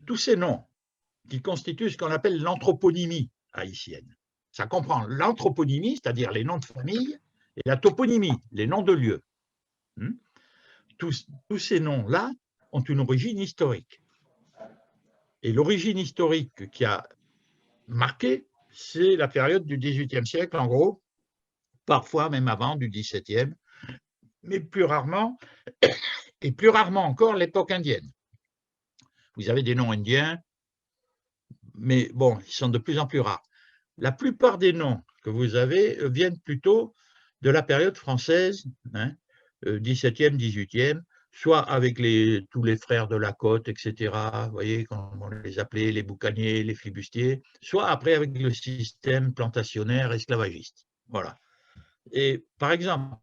tous ces noms qui constituent ce qu'on appelle l'anthroponymie haïtienne. Ça comprend l'anthroponymie, c'est-à-dire les noms de famille, et la toponymie, les noms de lieux. Tous ces noms-là ont une origine historique. Et l'origine historique qui a marqué, c'est la période du XVIIIe siècle, en gros, parfois même avant, du XVIIe, mais plus rarement, et plus rarement encore, l'époque indienne. Vous avez des noms indiens, mais bon, ils sont de plus en plus rares. La plupart des noms que vous avez viennent plutôt de la période française, hein, 17e, 18e, soit avec tous les frères de la côte, etc., vous voyez, comme on les appelait, les boucaniers, les flibustiers, soit après avec le système plantationnaire esclavagiste. Voilà. Et par exemple,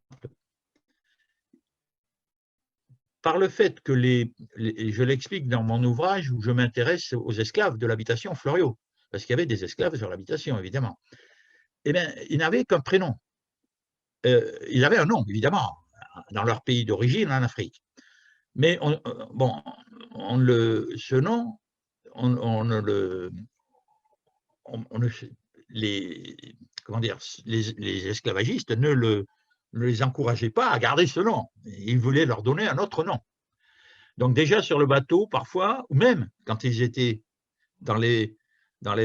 par le fait que je l'explique dans mon ouvrage où je m'intéresse aux esclaves de l'habitation Fleuriot, parce qu'il y avait des esclaves sur l'habitation, évidemment. Eh bien, ils n'avaient qu'un prénom. Ils avaient un nom, évidemment, dans leur pays d'origine, en Afrique. Mais ce nom, les esclavagistes ne les encourageaient pas à garder ce nom. Ils voulaient leur donner un autre nom. Donc déjà sur le bateau, parfois, ou même quand ils étaient dans les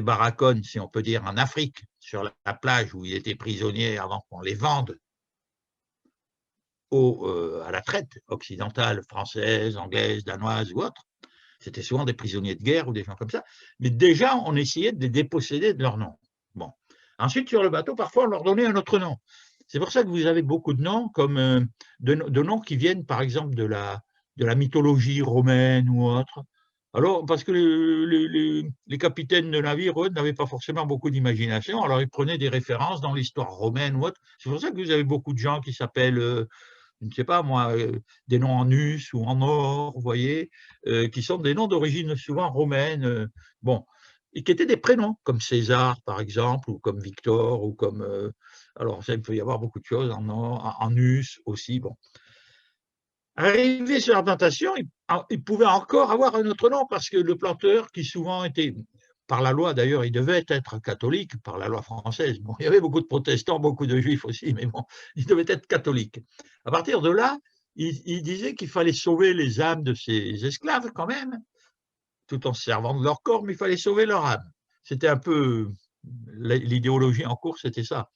baracones, si on peut dire, en Afrique, sur la plage où ils étaient prisonniers avant qu'on les vende à la traite occidentale, française, anglaise, danoise ou autre. C'était souvent des prisonniers de guerre ou des gens comme ça. Mais déjà, on essayait de les déposséder de leur nom. Bon. Ensuite, sur le bateau, parfois, on leur donnait un autre nom. C'est pour ça que vous avez beaucoup de noms, comme de noms qui viennent, par exemple, de la mythologie romaine ou autre. Alors, parce que les capitaines de navires, eux, n'avaient pas forcément beaucoup d'imagination, alors ils prenaient des références dans l'histoire romaine ou autre. C'est pour ça que vous avez beaucoup de gens qui s'appellent je ne sais pas moi, des noms en us ou en or, vous voyez, qui sont des noms d'origine souvent romaine, bon, et qui étaient des prénoms, comme César, par exemple, ou comme Victor, ou comme… alors, ça, il peut y avoir beaucoup de choses en or, en us aussi, bon. Arrivé sur la plantation, il pouvait encore avoir un autre nom, parce que le planteur, qui souvent était, par la loi d'ailleurs, il devait être catholique, par la loi française. Bon, il y avait beaucoup de protestants, beaucoup de juifs aussi, mais bon, il devait être catholique. À partir de là, il disait qu'il fallait sauver les âmes de ces esclaves quand même, tout en se servant de leur corps, mais il fallait sauver leur âme. C'était un peu l'idéologie en cours, c'était ça.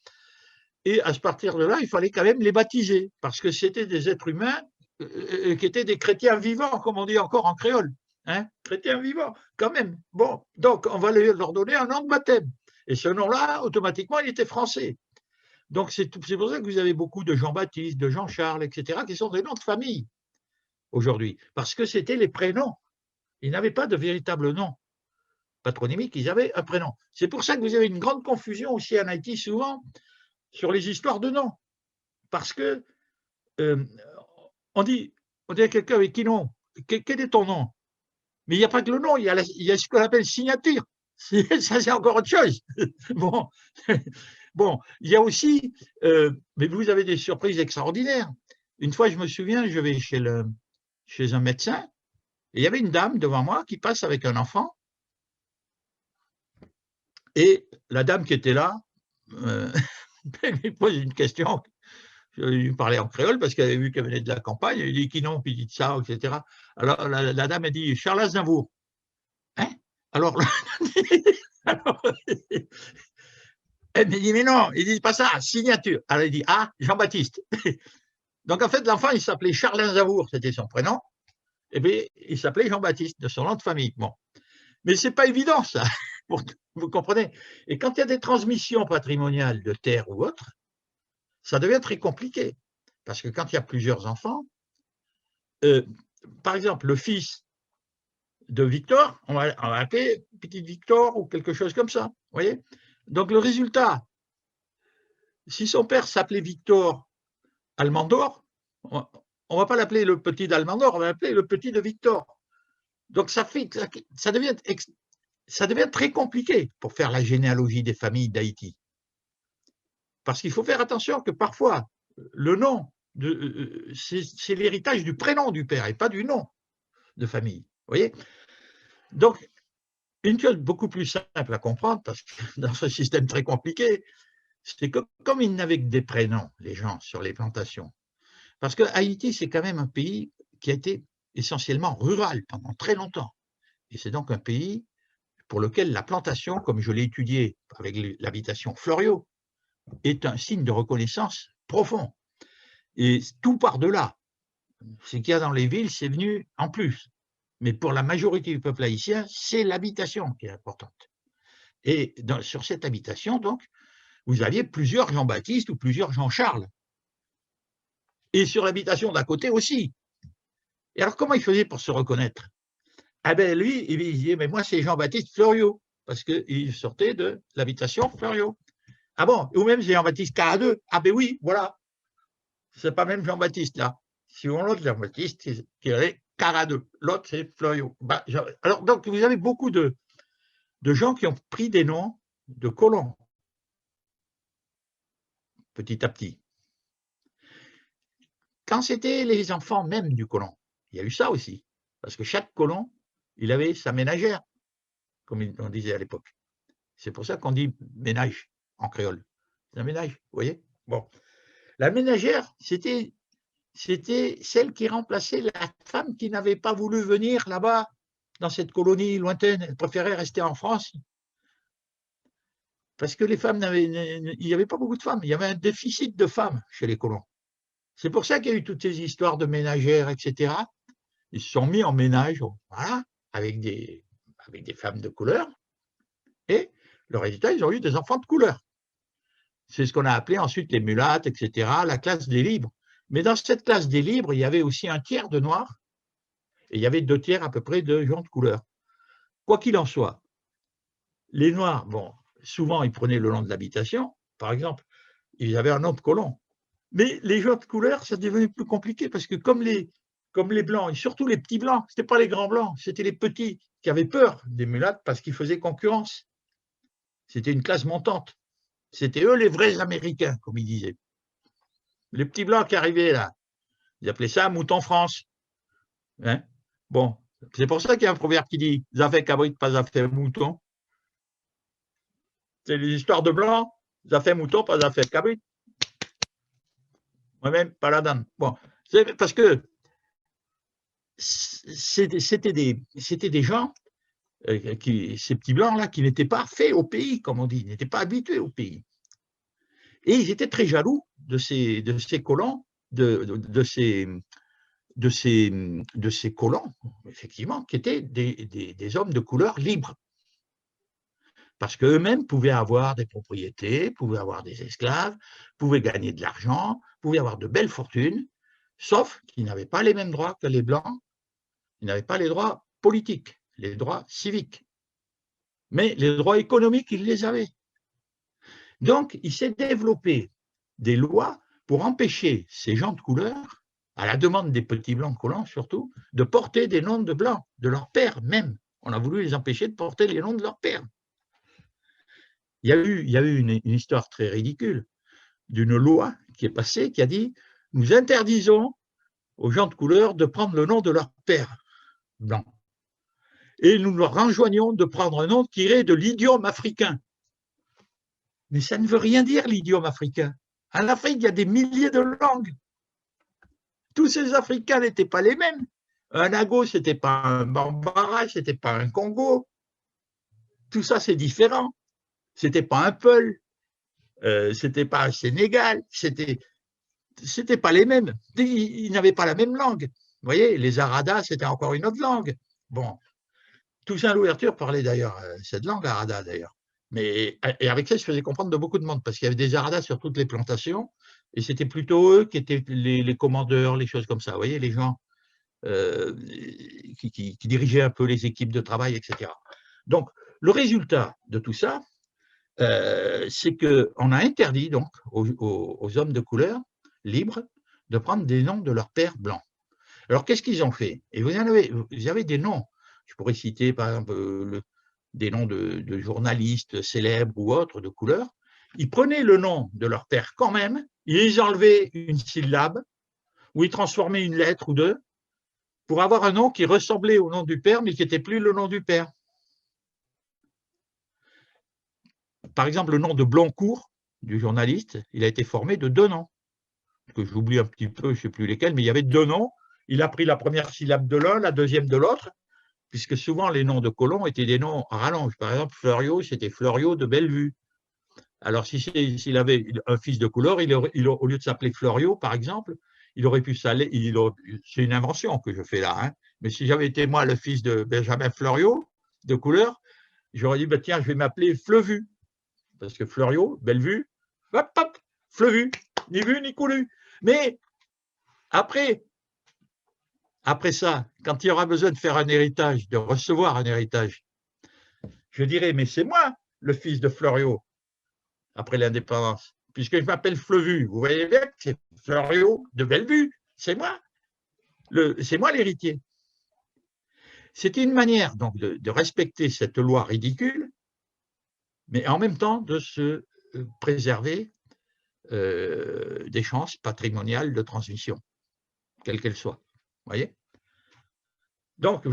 Et à partir de là, il fallait quand même les baptiser, parce que c'était des êtres humains qui étaient des chrétiens vivants, comme on dit encore en créole. Hein, chrétiens vivants, quand même. Bon, donc on va leur donner un nom de baptême. Et ce nom-là, automatiquement, il était français. Donc c'est pour ça que vous avez beaucoup de Jean-Baptiste, de Jean-Charles, etc., qui sont des noms de famille aujourd'hui, parce que c'était les prénoms. Ils n'avaient pas de véritable nom patronymique, ils avaient un prénom. C'est pour ça que vous avez une grande confusion aussi en Haïti, souvent, sur les histoires de noms. Parce que on dit à quelqu'un avec qui nom, quel est ton nom? Mais il n'y a pas que le nom, il y a ce qu'on appelle signature. Ça, c'est encore autre chose. Bon, bon, il y a aussi, mais vous avez des surprises extraordinaires. Une fois, je me souviens, je vais chez un médecin, et il y avait une dame devant moi qui passe avec un enfant, et la dame qui était là, elle lui pose une question. Je lui parlais en créole parce qu'elle avait vu qu'elle venait de la campagne. Elle dit qui non, puis dit ça, etc. Alors la dame a dit Charles Aznavour. Hein? Alors, alors elle me dit mais non, il dit pas ça, signature. Alors elle dit ah, Jean-Baptiste. Donc en fait, l'enfant, il s'appelait Charles Aznavour, c'était son prénom. Et bien, il s'appelait Jean-Baptiste, de son nom de famille. Bon. Mais c'est pas évident, ça. Vous comprenez? Et quand il y a des transmissions patrimoniales de terre ou autre, ça devient très compliqué. Parce que quand il y a plusieurs enfants, par exemple, le fils de Victor, on va appeler Petite Victor ou quelque chose comme ça. Vous voyez? Donc le résultat, si son père s'appelait Victor Almandor, on ne va pas l'appeler le petit d'Almandor, on va l'appeler le petit de Victor. Donc ça devient très compliqué pour faire la généalogie des familles d'Haïti. Parce qu'il faut faire attention que parfois, le nom, c'est l'héritage du prénom du père et pas du nom de famille. Vous voyez? Donc, une chose beaucoup plus simple à comprendre, parce que dans ce système très compliqué, c'est que comme ils n'avaient que des prénoms, les gens sur les plantations, parce que Haïti, c'est quand même un pays qui a été essentiellement rural pendant très longtemps. Et c'est donc un pays pour lequel la plantation, comme je l'ai étudié avec l'habitation Fleuriot, est un signe de reconnaissance profond. Et tout part de là. Ce qu'il y a dans les villes, c'est venu en plus. Mais pour la majorité du peuple haïtien, c'est l'habitation qui est importante. Et sur cette habitation, donc, vous aviez plusieurs Jean-Baptiste ou plusieurs Jean-Charles. Et sur l'habitation d'à côté aussi. Et alors, comment il faisait pour se reconnaître? Ah ben lui, il disait, mais moi, c'est Jean-Baptiste Fleuriot, parce qu'il sortait de l'habitation Fleuriot. Ah bon? Ou même c'est Jean-Baptiste Caradeux. Ah ben oui, voilà. C'est pas même Jean-Baptiste, là. Si on l'autre Jean-Baptiste, qui est Caradeux. L'autre, c'est Fleuriot. Ben, alors, donc, vous avez beaucoup de gens qui ont pris des noms de colons, petit à petit. Quand c'était les enfants même du colon, il y a eu ça aussi. Parce que chaque colon, il avait sa ménagère, comme on disait à l'époque. C'est pour ça qu'on dit ménage en créole. C'est un ménage, vous voyez? Bon. La ménagère, c'était celle qui remplaçait la femme qui n'avait pas voulu venir là-bas, dans cette colonie lointaine. Elle préférait rester en France. Parce que les femmes il n'y avait pas beaucoup de femmes. Il y avait un déficit de femmes chez les colons. C'est pour ça qu'il y a eu toutes ces histoires de ménagères, etc. Ils se sont mis en ménage, voilà, avec des femmes de couleur. Et le résultat, ils ont eu des enfants de couleur. C'est ce qu'on a appelé ensuite les mulattes, etc., la classe des libres. Mais dans cette classe des libres, il y avait aussi un tiers de noirs et il y avait 2 tiers à peu près de gens de couleur. Quoi qu'il en soit, les noirs, bon, souvent ils prenaient le nom de l'habitation, par exemple, ils avaient un nom de colon. Mais les gens de couleur, ça devenait plus compliqué parce que comme les blancs, et surtout les petits blancs, ce n'étaient pas les grands blancs, c'était les petits qui avaient peur des mulattes parce qu'ils faisaient concurrence. C'était une classe montante. C'était eux les vrais Américains, comme ils disaient. Les petits blancs qui arrivaient là, ils appelaient ça mouton France. Hein? Bon, c'est pour ça qu'il y a un proverbe qui dit « Ça fait cabrit, pas ça fait mouton ». C'est les histoires de blancs, ça fait mouton, pas ça fait cabrit. Moi-même, pas la dame. Bon, c'est parce que c'était des gens, ces petits blancs-là, qui n'étaient pas faits au pays, comme on dit, n'étaient pas habitués au pays. Et ils étaient très jaloux de ces colons, de ces colons, effectivement, qui étaient des hommes de couleur libres. Parce qu'eux-mêmes pouvaient avoir des propriétés, pouvaient avoir des esclaves, pouvaient gagner de l'argent, pouvaient avoir de belles fortunes, sauf qu'ils n'avaient pas les mêmes droits que les Blancs, ils n'avaient pas les droits politiques, les droits civiques. Mais les droits économiques, ils les avaient. Donc, il s'est développé des lois pour empêcher ces gens de couleur, à la demande des petits blancs colons surtout, de porter des noms de blancs, de leur père même. On a voulu les empêcher de porter les noms de leur père. Il y a eu une histoire très ridicule d'une loi qui est passée qui a dit « Nous interdisons aux gens de couleur de prendre le nom de leur père blanc. Et nous leur enjoignons de prendre un nom qui irait de l'idiome africain. » Mais ça ne veut rien dire, l'idiome africain. En Afrique, il y a des milliers de langues. Tous ces Africains n'étaient pas les mêmes. Un Nago, ce n'était pas un Bambara, ce n'était pas un Congo. Tout ça, c'est différent. Ce n'était pas un Peul, ce n'était pas un Sénégal, c'était pas les mêmes. Ils n'avaient pas la même langue. Vous voyez, les Aradas, c'était encore une autre langue. Bon, Toussaint Louverture parlait d'ailleurs cette langue, Arada d'ailleurs. Et avec ça, je faisais comprendre de beaucoup de monde, parce qu'il y avait des Aradas sur toutes les plantations, et c'était plutôt eux qui étaient les commandeurs, les choses comme ça. Vous voyez, les gens qui dirigeaient un peu les équipes de travail, etc. Donc, le résultat de tout ça, c'est qu'on a interdit donc aux hommes de couleur libres de prendre des noms de leur père blanc. Alors, qu'est-ce qu'ils ont fait? Et vous avez des noms. Je pourrais citer, par exemple, des noms de journalistes célèbres ou autres de couleur. Ils prenaient le nom de leur père quand même, ils enlevaient une syllabe, ou ils transformaient une lettre ou deux, pour avoir un nom qui ressemblait au nom du père, mais qui n'était plus le nom du père. par exemple, le nom de Bloncourt, du journaliste, il a été formé de 2 noms, que j'oublie un petit peu, je ne sais plus lesquels, mais il y avait 2 noms. Il a pris la première syllabe de l'un, la deuxième de l'autre, puisque souvent les noms de colons étaient des noms à rallonge. Par exemple, Fleuriot, c'était Fleuriot de Bellevue. Alors, s'il avait un fils de couleur, au lieu de s'appeler Fleuriot, par exemple, il aurait pu s'aller. C'est une invention que je fais là, hein, mais si j'avais été moi le fils de Benjamin Fleuriot, de couleur, j'aurais dit, bah, tiens, je vais m'appeler Fleuvu, parce que Fleuriot, Bellevue, hop, hop, Fleuvu, ni vu ni coulu. Mais après ça, quand il y aura besoin de faire un héritage, de recevoir un héritage, je dirais, mais c'est moi le fils de Fleuriot, après l'indépendance, puisque je m'appelle Fleuvu. Vous voyez bien que c'est Fleuriot de Bellevue, c'est moi, l'héritier. C'était une manière donc de respecter cette loi ridicule, mais en même temps de se préserver des chances patrimoniales de transmission, quelles qu'elles soient. Vous voyez? Donc,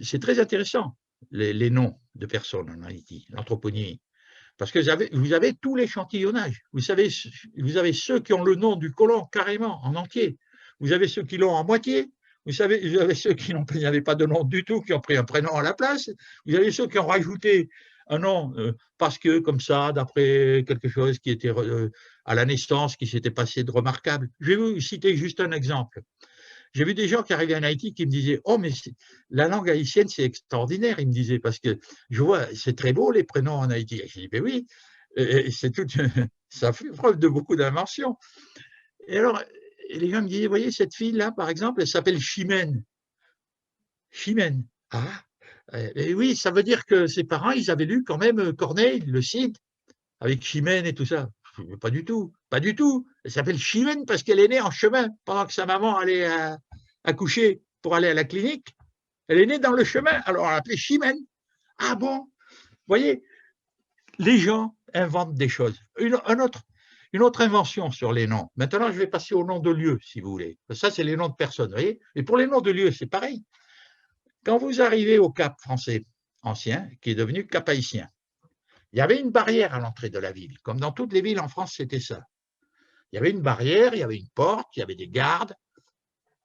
c'est très intéressant, les noms de personnes en Haïti, l'anthroponymie. Parce que vous avez tout l'échantillonnage. Vous avez ceux qui ont le nom du colon carrément, en entier. Vous avez ceux qui l'ont en moitié. Vous avez ceux qui n'avaient pas de nom du tout, qui ont pris un prénom à la place. Vous avez ceux qui ont rajouté un nom parce que, comme ça, d'après quelque chose qui était à la naissance, qui s'était passé de remarquable. Je vais vous citer juste un exemple. J'ai vu des gens qui arrivaient en Haïti qui me disaient « Oh, mais la langue haïtienne, c'est extraordinaire », ils me disaient, parce que je vois, c'est très beau les prénoms en Haïti. J'ai dit « Ben oui, ça fait preuve de beaucoup d'invention ». Et alors, les gens me disaient « Vous voyez, cette fille-là, par exemple, elle s'appelle Chimène. » Chimène. Ah, et oui, ça veut dire que ses parents, ils avaient lu quand même Corneille, le Cid, avec Chimène et tout ça. Pas du tout, pas du tout. Elle s'appelle Chimène parce qu'elle est née en chemin pendant que sa maman allait accoucher pour aller à la clinique. Elle est née dans le chemin, alors on l'appelait Chimène. Ah bon? Vous voyez, les gens inventent des choses. Une autre invention sur les noms. Maintenant, je vais passer aux noms de lieux, si vous voulez. Ça, c'est les noms de personnes, vous voyez. Et pour les noms de lieux, c'est pareil. Quand vous arrivez au Cap français ancien, qui est devenu Cap haïtien, il y avait une barrière à l'entrée de la ville. Comme dans toutes les villes en France, c'était ça. Il y avait une barrière, il y avait une porte, il y avait des gardes.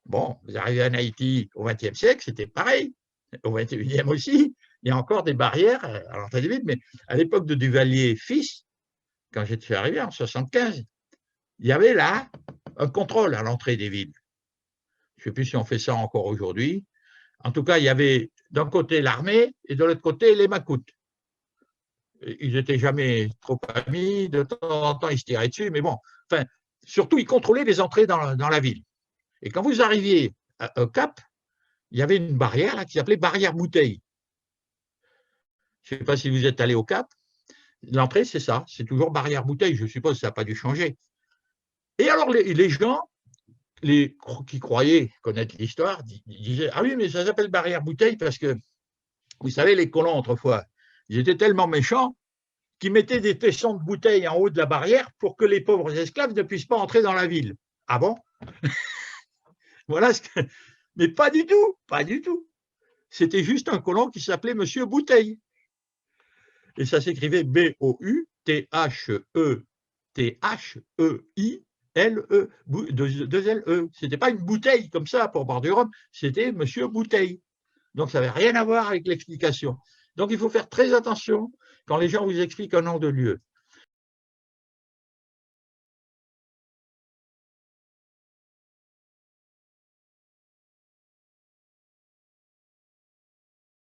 Bon, vous arrivez en Haïti au XXe siècle, c'était pareil. Au XXIe aussi, il y a encore des barrières à l'entrée des villes. Mais à l'époque de Duvalier fils, quand j'étais arrivé en 1975, il y avait là un contrôle à l'entrée des villes. Je ne sais plus si on fait ça encore aujourd'hui. En tout cas, il y avait d'un côté l'armée et de l'autre côté les macoutes. Ils n'étaient jamais trop amis, de temps en temps ils se tiraient dessus, mais bon, enfin, surtout ils contrôlaient les entrées dans la ville. Et quand vous arriviez au Cap, il y avait une barrière là, qui s'appelait barrière bouteille. Je ne sais pas si vous êtes allé au Cap, l'entrée c'est ça, c'est toujours barrière bouteille, je suppose que ça n'a pas dû changer. Et alors les gens qui croyaient connaître l'histoire disaient « Ah oui, mais ça s'appelle barrière bouteille parce que, vous savez, les colons autrefois, ils étaient tellement méchants qu'ils mettaient des tessons de bouteilles en haut de la barrière pour que les pauvres esclaves ne puissent pas entrer dans la ville. » Ah bon? Voilà ce que… Mais pas du tout, pas du tout. C'était juste un colon qui s'appelait Monsieur Bouteille. Et ça s'écrivait B-O-U-T-H-E-T-H-E-I-L-E, deux L-E. Ce n'était pas une bouteille comme ça pour boire du rhum, c'était Monsieur Bouteille. Donc ça n'avait rien à voir avec l'explication. Donc il faut faire très attention quand les gens vous expliquent un nom de lieu.